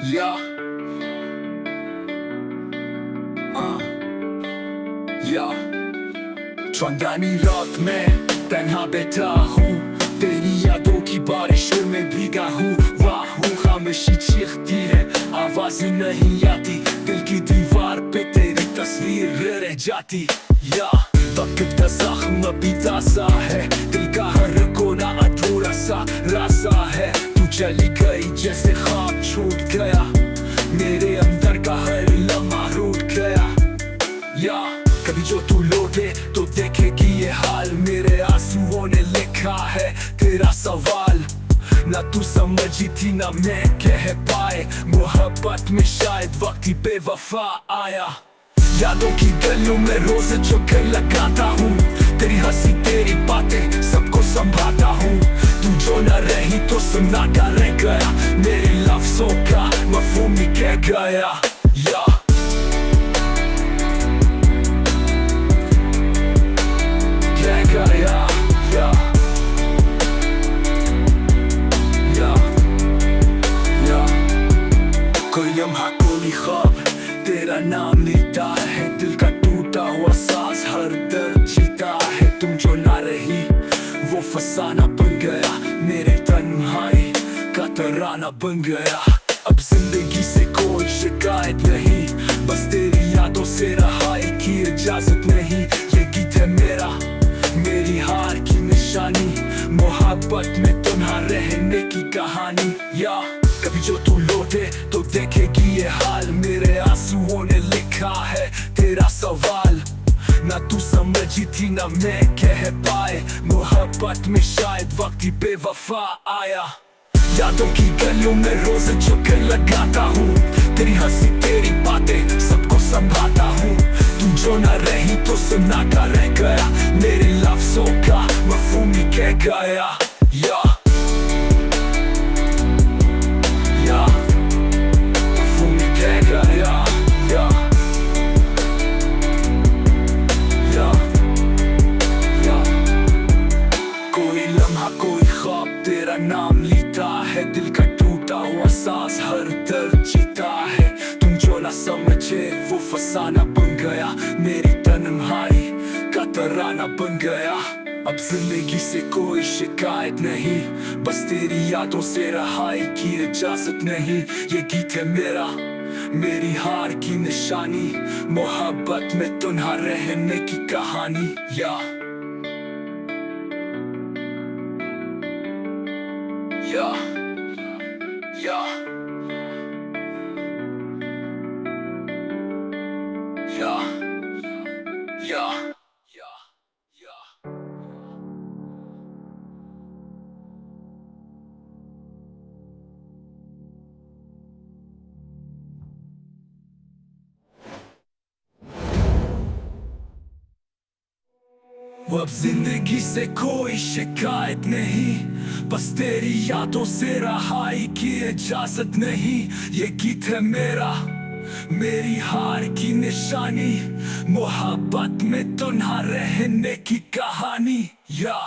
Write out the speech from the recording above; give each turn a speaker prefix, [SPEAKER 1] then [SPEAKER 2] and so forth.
[SPEAKER 1] या या चंदानी रात में तन्हा बैठा हूँ, तेरी यादों की बारिश में भीगा हूँ। वाह हूँ खामोशी चीखती है, आवाज़ें नहीं आती, दिल की दीवार पे तेरी तस्वीर रह जाती। या वक्त का जख्म अभी ताज़ा है, दिल का हर कोना अधूरा सा रास्ता है। तू चली गई जैसे ख्वाब छूट गया, मेरे अंदर का हर लम्हा रूठ गया। या कभी जो तू लौटे तो देखेगी ये हाल, मेरे आंसुओं ने लिखा है तेरा सवाल। ना तू समझी थी ना मैं कह पाए, मोहब्बत में शायद वक्त ही बेवफा आया। यादों की गलियों में रोज चक्कर लगाता हूँ, तेरी हंसी तेरी बातें सबको संभालता हूँ। तू जो न रही तो सन्नाटा रह गया, मेरे लफ्जों का मफहूम ही कह गया। या कोई लम्हा कोई ख्वाब तेरा नाम लेता है, दिल का टूटा हुआ सांस हर दर्द जीता है। तुम जो ना रही वो फसाना बन गया, मेरे तन्हाई का तराना बन गया। अब जिंदगी से कोई शिकायत नहीं, बस तेरी यादों से रहाई की इजाजत नहीं। ये गीत है मेरा, मेरी हार की निशानी, मोहब्बत में तन्हा रहने की कहानी। या कभी जो तू लौटे तो देखेगी ये हाल, मेरे आंसुओं ने लिखा है तेरा सवाल। ना तू समझी थी ना मैं कह पाए, मोहब्बत में शायद वक्त ही बेवफा आया। यादों की गलियों में रोज चक्कर लगाता हूँ, तेरी हंसी तेरी बातें सबको संभालता हूँ। तू जो ना रही तो सन्नाटा रह गया, मेरे लफ्जों का मफहूम ही कह गया। या मफहूम ही कह गया। या कोई लम्हा कोई ख्वाब तेरा नाम लेता है, दिल का टूटा हुआ सांस हर दर्द जीता है। तुम जो ना समझे वो फसाना बन गया, मेरी तन्हाई का तराना बन गया। अब जिंदगी से कोई शिकायत नहीं, बस तेरी यादों से रहाई की इजाजत नहीं। ये गीत है मेरा, मेरी हार की निशानी, मोहब्बत में तन्हा रहने की कहानी। या या या या या वो अब जिंदगी से कोई शिकायत नहीं, बस तेरी यादों से रहाई की इजाजत नहीं। ये गीत है मेरा, मेरी हार की निशानी, मोहब्बत में तन्हा रहने की कहानी। या